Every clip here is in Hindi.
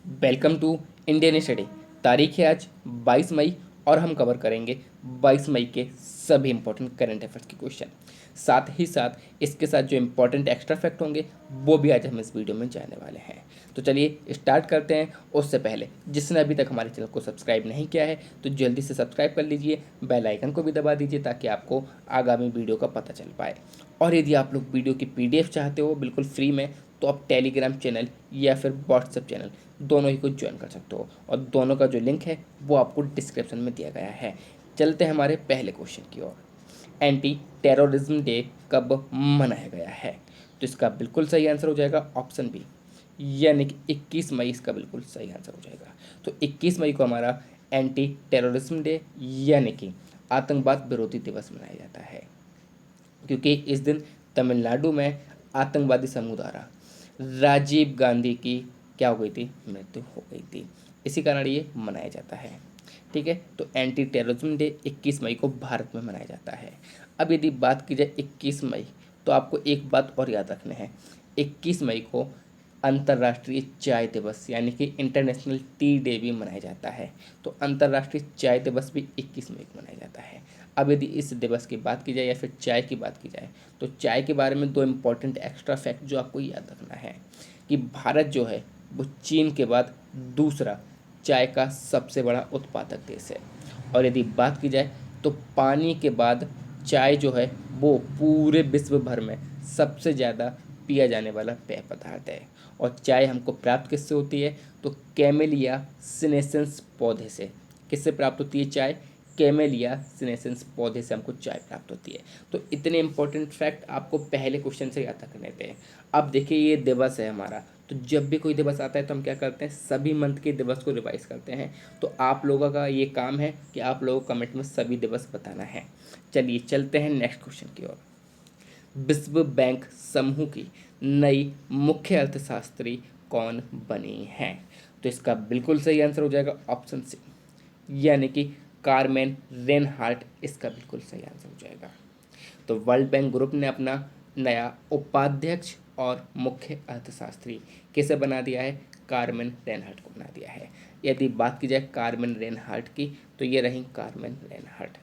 Welcome to Indian study. तारीख है आज 22 मई और हम कवर करेंगे 22 मई के सभी इंपॉर्टेंट करंट अफेयर्स के क्वेश्चन। साथ ही साथ इसके साथ जो इंपॉर्टेंट एक्स्ट्रा फैक्ट होंगे वो भी आज हम इस वीडियो में जानने वाले हैं। तो चलिए स्टार्ट करते हैं। उससे पहले जिसने अभी तक हमारे चैनल को सब्सक्राइब नहीं किया है तो जल्दी से सब्सक्राइब कर लीजिए, बेल आइकन को भी दबा दीजिए ताकि आपको आगामी वीडियो का पता चल पाए। और यदि आप लोग वीडियो की PDF चाहते हो बिल्कुल फ्री में, तो आप टेलीग्राम चैनल या फिर व्हाट्सएप चैनल दोनों ही को ज्वाइन कर सकते हो और दोनों का जो लिंक है वो आपको डिस्क्रिप्शन में दिया गया है। चलते हैं हमारे पहले क्वेश्चन की ओर। एंटी टेररिज्म डे कब मनाया गया है? तो इसका बिल्कुल सही आंसर हो जाएगा ऑप्शन बी, यानी कि 21 मई इसका बिल्कुल सही आंसर हो जाएगा। तो 21 मई को हमारा एंटी टेररिज्म डे यानी कि आतंकवाद विरोधी दिवस मनाया जाता है, क्योंकि इस दिन तमिलनाडु में आतंकवादी समूह द्वारा राजीव गांधी की क्या हो गई थी? मृत्यु हो गई थी। इसी कारण ये मनाया जाता है। ठीक है, तो एंटी टेररिज्म डे 21 मई को भारत में मनाया जाता है। अब यदि बात की जाए 21 मई, तो आपको एक बात और याद रखना है। 21 मई को अंतर्राष्ट्रीय चाय दिवस यानी कि इंटरनेशनल टी डे भी मनाया जाता है। तो अंतर्राष्ट्रीय चाय दिवस भी 21 मई को मनाया जाता है। अब यदि इस दिवस की बात की जाए या फिर चाय की बात की जाए, तो चाय के बारे में दो इम्पॉर्टेंट एक्स्ट्रा फैक्ट जो आपको याद रखना है कि भारत जो है वो चीन के बाद दूसरा चाय का सबसे बड़ा उत्पादक देश है। और यदि बात की जाए तो पानी के बाद चाय जो है वो पूरे विश्व भर में सबसे ज़्यादा पिया जाने वाला पेय पदार्थ है। और चाय हमको प्राप्त किससे होती है? तो कैमेलिया सिनेसेंस पौधे से। किससे प्राप्त होती है चाय? कैमेलिया सिनेसेंस पौधे से हमको चाय प्राप्त होती है। तो इतने इंपॉर्टेंट फैक्ट आपको पहले क्वेश्चन से याद रखने थे। अब देखिए ये दिवस है हमारा, तो जब भी कोई दिवस आता है तो हम क्या करते हैं? सभी मंथ के दिवस को रिवाइज करते हैं। तो आप लोगों का ये काम है कि आप लोगों को कमेंट में सभी दिवस बताना है। चलिए चलते हैं नेक्स्ट क्वेश्चन की ओर। विश्व बैंक समूह की नई मुख्य अर्थशास्त्री कौन बनी है? तो इसका बिल्कुल सही आंसर हो जाएगा ऑप्शन सी, यानी कि कारमेन रेनहार्ट इसका बिल्कुल सही आंसर हो जाएगा। तो वर्ल्ड बैंक ग्रुप ने अपना नया उपाध्यक्ष और मुख्य अर्थशास्त्री किसे बना दिया है? कारमेन रेनहार्ट को बना दिया है। यदि बात की जाए कारमेन रेनहार्ट की, तो ये रही कारमेन रेनहार्ट।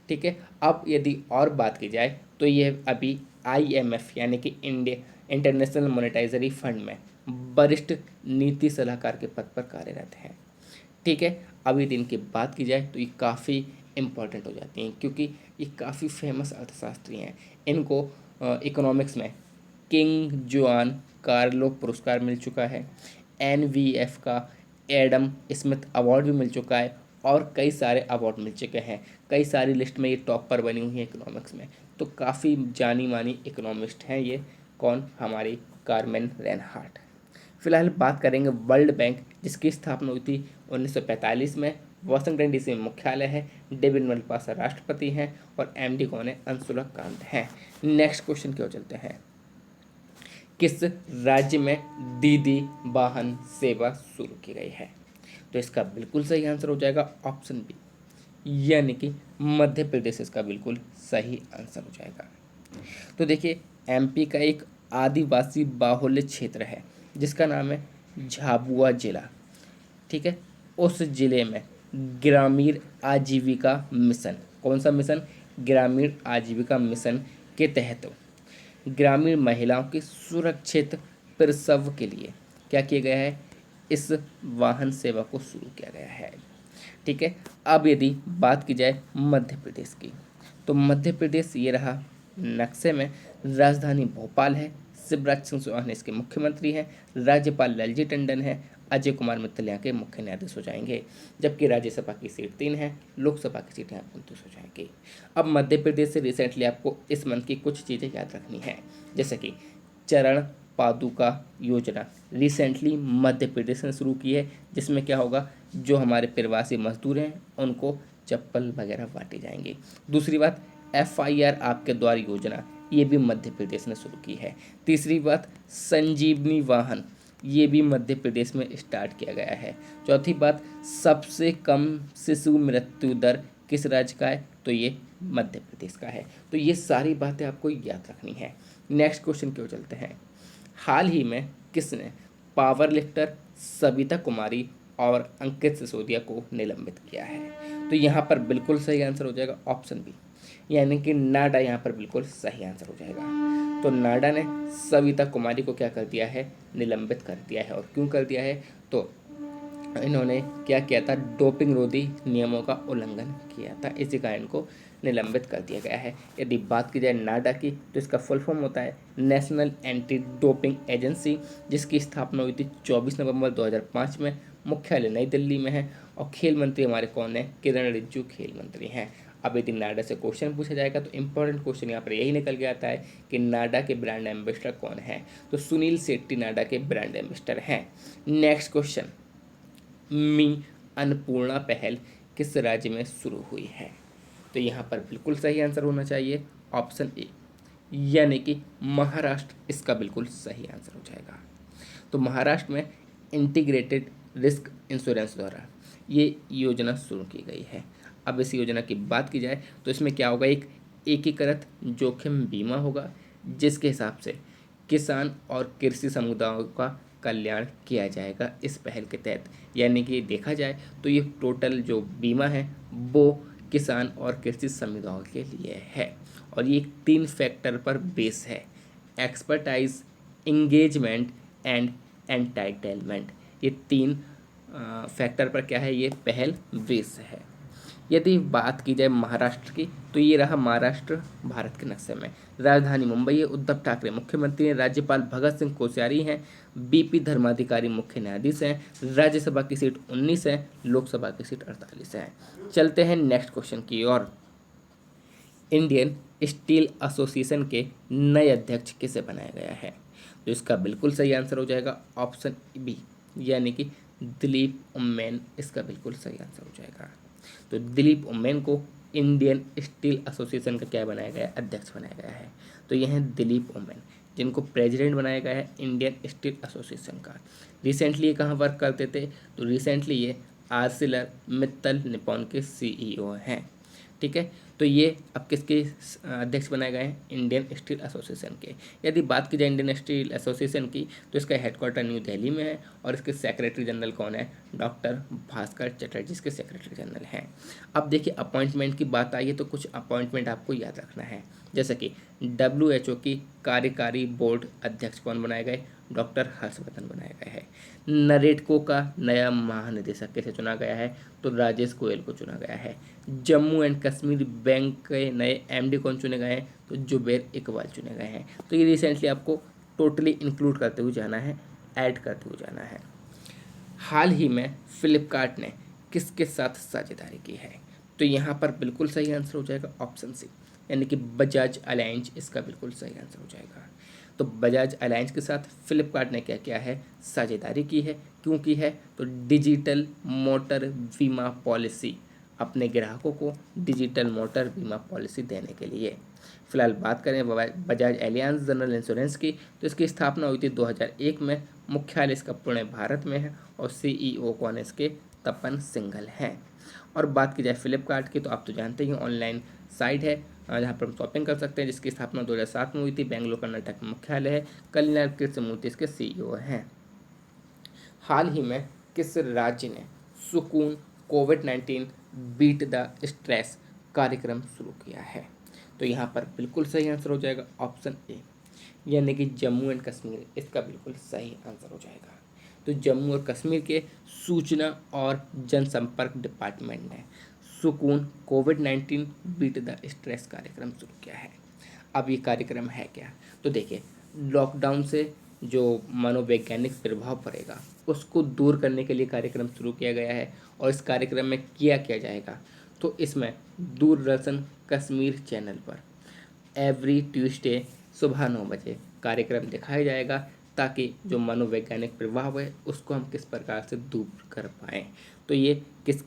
ठीक है, अब यदि और बात की जाए तो ये अभी IMF यानी कि इंटरनेशनल मॉनेटाइजरी फंड में वरिष्ठ नीति सलाहकार के पद पर कार्यरत हैं। ठीक है, अब यदि इनकी बात की जाए तो ये काफ़ी इम्पॉर्टेंट हो जाती हैं, क्योंकि ये काफ़ी फेमस अर्थशास्त्री हैं। इनको इकोनॉमिक्स में किंग जुआन कार्लो पुरस्कार मिल चुका है, NVF का एडम स्मिथ अवार्ड भी मिल चुका है और कई सारे अवार्ड मिल चुके हैं। कई सारी लिस्ट में ये टॉप पर बनी हुई है इकोनॉमिक्स में। तो काफ़ी जानी मानी इकोनॉमिस्ट हैं ये। कौन? हमारी कारमेन रेनहार्ट। फिलहाल बात करेंगे वर्ल्ड बैंक, जिसकी स्थापना हुई थी 1945 में। वाशिंगटन DC में मुख्यालय है। डेविड मलपासा राष्ट्रपति हैं और MD कौन है? अंशुला कांत हैं। नेक्स्ट क्वेश्चन की ओर चलते हैं। किस राज्य में दीदी वाहन सेवा शुरू की गई है? तो इसका बिल्कुल सही आंसर हो जाएगा ऑप्शन बी, यानी कि मध्य प्रदेश इसका बिल्कुल सही आंसर हो जाएगा। तो देखिए MP का एक आदिवासी बाहुल्य क्षेत्र है जिसका नाम है झाबुआ जिला। ठीक है, उस जिले में ग्रामीण आजीविका मिशन, कौन सा मिशन? ग्रामीण आजीविका मिशन के तहत ग्रामीण महिलाओं की सुरक्षित प्रसव के लिए क्या किया गया है? इस वाहन सेवा को शुरू किया गया है। ठीक है, अब यदि बात की जाए मध्य प्रदेश की, तो मध्य प्रदेश ये रहा नक्शे में। राजधानी भोपाल है। शिवराज सिंह चौहान इसके मुख्यमंत्री हैं। राज्यपाल लालजी टंडन है। अजय कुमार मित्तल यहाँ के मुख्य न्यायाधीश हो जाएंगे। जबकि राज्यसभा की सीट 3 है, लोकसभा की सीट यहाँ 29 हो जाएंगी। अब मध्य प्रदेश से रिसेंटली आपको इस मंथ की कुछ चीज़ें याद रखनी है, जैसे कि चरण पादुका योजना रिसेंटली मध्य प्रदेश ने शुरू की है, जिसमें क्या होगा? जो हमारे प्रवासी मजदूर हैं उनको चप्पल वगैरह बांटी जाएंगी। दूसरी बात, FIR आपके द्वार योजना, ये भी मध्य प्रदेश ने शुरू की है। तीसरी बात, संजीवनी वाहन, ये भी मध्य प्रदेश में स्टार्ट किया गया है। चौथी बात, सबसे कम शिशु मृत्यु दर किस राज्य का है? तो ये मध्य प्रदेश का है। तो ये सारी बातें आपको याद रखनी है। नेक्स्ट क्वेश्चन की ओर चलते हैं। हाल ही में किसने पावर लिफ्टर सविता कुमारी और अंकित सिसोदिया को निलंबित किया है। तो यहाँ पर बिल्कुल सही आंसर हो जाएगा ऑप्शन बी, यानी कि नाडा यहाँ पर बिल्कुल सही आंसर हो जाएगा। तो नाडा ने सविता कुमारी को क्या कर दिया है, निलंबित कर दिया है। और क्यों कर दिया है, तो इन्होंने क्या किया था, डोपिंग रोधी नियमों का उल्लंघन किया था, इसी कारण इनको निलंबित कर दिया गया है। यदि बात की जाए नाडा की, तो इसका फुल फॉर्म होता है नेशनल एंटी डोपिंग एजेंसी, जिसकी स्थापना हुई थी 24 नवंबर 2005 में। मुख्यालय नई दिल्ली में है। और खेल मंत्री हमारे कौन है, किरण रिजिजू खेल मंत्री हैं। अब यदि नाडा से क्वेश्चन पूछा जाएगा तो इंपॉर्टेंट क्वेश्चन यहाँ पर यही निकल के आता है कि नाडा के ब्रांड एम्बेसडर कौन है। तो सुनील शेट्टी नाडा के ब्रांड एम्बेसडर हैं। नेक्स्ट क्वेश्चन, मी अन्नपूर्णा पहल किस राज्य में शुरू हुई है। तो यहाँ पर बिल्कुल सही आंसर होना चाहिए ऑप्शन ए, यानी कि महाराष्ट्र इसका बिल्कुल सही आंसर हो जाएगा। तो महाराष्ट्र में इंटीग्रेटेड रिस्क इंश्योरेंस द्वारा ये योजना शुरू की गई है। अब इस योजना की बात की जाए तो इसमें क्या होगा, एक एकीकृत जोखिम बीमा होगा, जिसके हिसाब से किसान और कृषि समुदायों का कल्याण किया जाएगा इस पहल के तहत। यानी कि देखा जाए तो ये टोटल जो बीमा है वो किसान और कृषि समुदायों के लिए है। और ये 3 फैक्टर पर बेस है, एक्सपर्टाइज, इंगेजमेंट एंड एंटाइटलमेंट। ये 3 फैक्टर पर क्या है, ये पहल बेस है। यदि बात की जाए महाराष्ट्र की, तो ये रहा महाराष्ट्र भारत के नक्शे में। राजधानी मुंबई है, उद्धव ठाकरे मुख्यमंत्री हैं, राज्यपाल भगत सिंह कोश्यारी हैं, बीपी धर्माधिकारी मुख्य न्यायाधीश हैं, राज्यसभा की सीट 19 है, लोकसभा की सीट 48 है। चलते हैं नेक्स्ट क्वेश्चन की ओर। इंडियन स्टील एसोसिएशन के नए अध्यक्ष किसे बनाया गया है। तो इसका बिल्कुल सही आंसर हो जाएगा ऑप्शन बी, यानी कि दिलीप उम्मेन इसका बिल्कुल सही आंसर हो जाएगा। तो दिलीप उम्मेन को इंडियन स्टील एसोसिएशन का क्या बनाया गया है, अध्यक्ष बनाया गया है। तो यह है दिलीप उम्मेन, जिनको प्रेसिडेंट बनाया गया है इंडियन स्टील एसोसिएशन का। रिसेंटली ये कहाँ वर्क करते थे, तो रिसेंटली ये आर्सिलर मित्तल निप्पॉन के सीईओ हैं। ठीक है, तो ये अब किसके अध्यक्ष बनाए गए हैं, इंडियन स्टील एसोसिएशन के। यदि बात की जाए इंडियन स्टील एसोसिएशन की, तो इसका हेडक्वार्टर न्यू दिल्ली में है और इसके सेक्रेटरी जनरल कौन है, डॉक्टर भास्कर चटर्जी इसके सेक्रेटरी जनरल हैं। अब देखिए अपॉइंटमेंट की बात आई है तो कुछ अपॉइंटमेंट आपको याद रखना है, जैसे कि WHO की कार्यकारी बोर्ड अध्यक्ष कौन बनाए गए, डॉक्टर हर्षवर्धन बनाया गया है। नरेटको का नया महानिदेशक कैसे चुना गया है, तो राजेश गोयल को चुना गया है। जम्मू एंड कश्मीर बैंक के नए MD कौन चुने गए हैं, तो जुबैर इकबाल चुने गए हैं। तो ये रिसेंटली आपको टोटली इंक्लूड करते हुए जाना है, ऐड करते हुए जाना है। हाल ही में फ्लिपकार्ट ने किसके साथ साझेदारी की है, तो यहाँ पर बिल्कुल सही आंसर हो जाएगा ऑप्शन सी, यानी कि बजाज अलायंस इसका बिल्कुल सही आंसर हो जाएगा। तो बजाज अलायंस के साथ फ्लिपकार्ट ने क्या किया है, साझेदारी की है। क्यों की है, तो डिजिटल मोटर बीमा पॉलिसी, अपने ग्राहकों को डिजिटल मोटर बीमा पॉलिसी देने के लिए। फिलहाल बात करें बजाज एलियांज जनरल इंश्योरेंस की, तो इसकी स्थापना हुई थी 2001 में। मुख्यालय इसका पुणे भारत में है और CEO कौन है इसके, तपन सिंघल हैं। और बात की जाए फ्लिपकार्ट की, तो आप तो जानते ही ऑनलाइन साइट है जहाँ पर हम शॉपिंग कर सकते हैं, जिसकी स्थापना 2007 में हुई थी। बेंगलुरु कर्नाटक में मुख्यालय है। कल्याण कृष्णमूर्ति इसके CEO हैं। हाल ही में किस राज्य ने सुकून कोविड-19 बीट द स्ट्रेस कार्यक्रम शुरू किया है, तो यहाँ पर बिल्कुल सही आंसर हो जाएगा ऑप्शन ए, यानी कि जम्मू एंड कश्मीर इसका बिल्कुल सही आंसर हो जाएगा। तो जम्मू और कश्मीर के सूचना और जनसंपर्क डिपार्टमेंट ने सुकून कोविड-19 बीट द स्ट्रेस कार्यक्रम शुरू किया है। अब ये कार्यक्रम है क्या, तो देखिए लॉकडाउन से जो मनोवैज्ञानिक प्रभाव पड़ेगा उसको दूर करने के लिए कार्यक्रम शुरू किया गया है। और इस कार्यक्रम में किया जाएगा, तो इसमें दूरदर्शन कश्मीर चैनल पर एवरी ट्यूसडे सुबह 9 बजे कार्यक्रम दिखाया जाएगा, ताकि जो मनोवैज्ञानिक प्रभाव है उसको हम किस प्रकार से दूर कर पाएँ। तो ये किस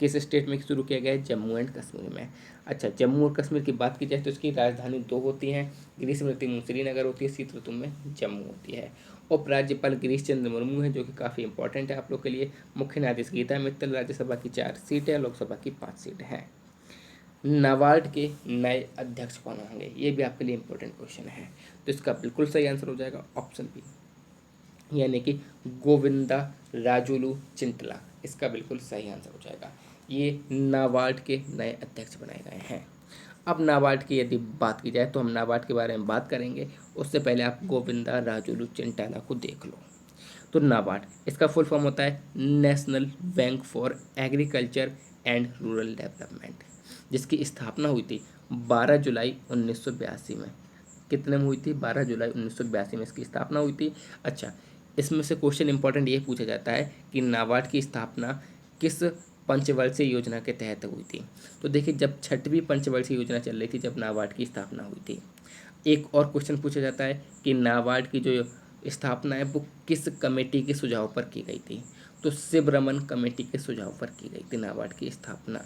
किस स्टेट में शुरू किया गया है, जम्मू एंड कश्मीर में। अच्छा, जम्मू और कश्मीर की बात की जाए तो इसकी राजधानी 2 होती हैं, ग्रीष्म ऋतु में श्रीनगर होती है, शीत ऋतु में जम्मू होती है। उपराज्यपाल गिरीश चंद्र मुर्मू है, जो कि काफ़ी इंपॉर्टेंट है आप लोग के लिए। मुख्य न्यायाधीश गीता मित्तल, राज्यसभा की 4 सीट है, लोकसभा की 5 सीट हैं। नाबार्ड के नए अध्यक्ष कौन होंगे, ये भी आपके लिए इंपॉर्टेंट क्वेश्चन है। तो इसका बिल्कुल सही आंसर हो जाएगा ऑप्शन बी, यानी कि गोविंदा राजुलू चिंटला, इसका बिल्कुल सही आंसर हो जाएगा। ये नाबार्ड के नए अध्यक्ष बनाए गए हैं। अब नाबार्ड की यदि बात की जाए तो हम नाबार्ड के बारे में बात करेंगे, उससे पहले आप गोविंदा राजुलू चिंटाला को देख लो। तो नाबार्ड, इसका फुल फॉर्म होता है national bank for agriculture and rural development, जिसकी स्थापना हुई थी 12 जुलाई 1982 में। कितने में हुई थी? 12 जुलाई 1982 में इसकी स्थापना हुई थी। अच्छा, इसमें से क्वेश्चन इंपॉर्टेंट ये पूछा जाता है कि नाबार्ड की स्थापना किस पंचवर्षीय योजना के तहत हुई थी? तो देखिए, जब छठवीं पंचवर्षीय योजना चल रही थी, जब नाबार्ड की स्थापना हुई थी। एक और क्वेश्चन पूछा जाता है कि नाबार्ड की जो स्थापना है वो किस कमेटी के सुझाव पर की गई थी? तो शिवरमन कमेटी के सुझाव पर की गई थी नाबार्ड की स्थापना।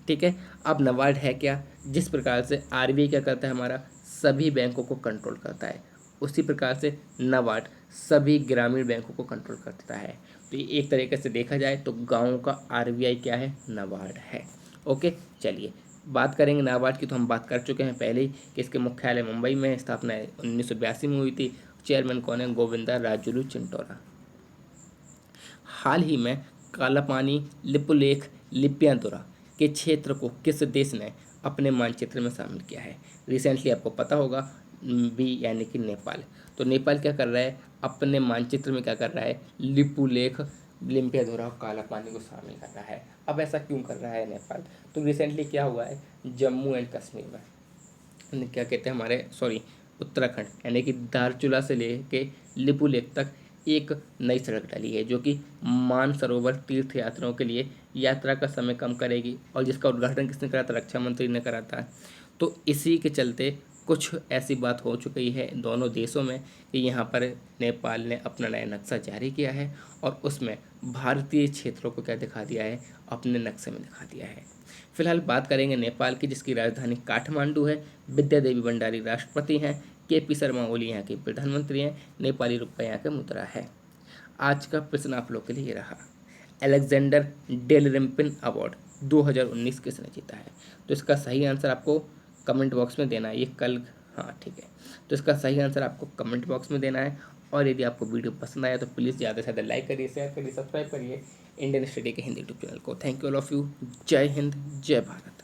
ठीक है। अब नाबार्ड है क्या? जिस प्रकार से आरबीआई क्या करता है, हमारा सभी बैंकों को कंट्रोल करता है, उसी प्रकार से नाबार्ड सभी ग्रामीण बैंकों को कंट्रोल करता है। तो ये एक तरीके से देखा जाए तो गाँव का आरबीआई क्या है? नाबार्ड है। ओके, चलिए बात करेंगे नाबार्ड की। तो हम बात कर चुके हैं पहले ही कि इसके मुख्यालय मुंबई में है, स्थापना 1982 में हुई थी। चेयरमैन कौन है? गोविंदा राजुलू चिंटोरा। हाल ही में कालापानी लिपुलेख लिप्यांतुरा के क्षेत्र को किस देश ने अपने मानचित्र में शामिल किया है? रिसेंटली आपको पता होगा, बी यानी कि नेपाल। तो नेपाल क्या कर रहा है? अपने मानचित्र में क्या कर रहा है? लिपुलेख लिम्पियाधुरा और कालापानी को शामिल कर रहा है। अब ऐसा क्यों कर रहा है नेपाल? तो रिसेंटली क्या हुआ है, जम्मू एंड कश्मीर में, क्या कहते हैं हमारे, सॉरी, उत्तराखंड, यानी कि धारचूला से लेके लिपुलेख तक एक नई सड़क डली है, जो कि मानसरोवर तीर्थ यात्रियों के लिए यात्रा का समय कम करेगी, और जिसका उद्घाटन किसने करा था? रक्षा मंत्री ने करा था। तो इसी के चलते कुछ ऐसी बात हो चुकी है दोनों देशों में कि यहाँ पर नेपाल ने अपना नया नक्शा जारी किया है, और उसमें भारतीय क्षेत्रों को क्या दिखा दिया है? अपने नक्शे में दिखा दिया है। फिलहाल बात करेंगे नेपाल की, जिसकी राजधानी काठमांडू है। विद्या देवी भंडारी राष्ट्रपति हैं। केपी शर्मा ओली यहाँ के प्रधानमंत्री हैं। नेपाली रुपया यहाँ का मुद्रा है। आज का प्रश्न आप लोग के लिए ये रहा, अलेक्जेंडर डेलरिम्पिन अवार्ड 2019 किसने जीता है? तो इसका सही आंसर आपको कमेंट बॉक्स में देना है। ये कल, हाँ ठीक है, तो इसका सही आंसर आपको कमेंट बॉक्स में देना है। और यदि आपको वीडियो पसंद आया तो प्लीज़ ज़्यादा से ज़्यादा लाइक करिए, शेयर करिए, सब्सक्राइब करिए इंडियन स्टडी के हिंदी यूट्यूब चैनल को। Thank you all of you. जय हिंद, जय भारत।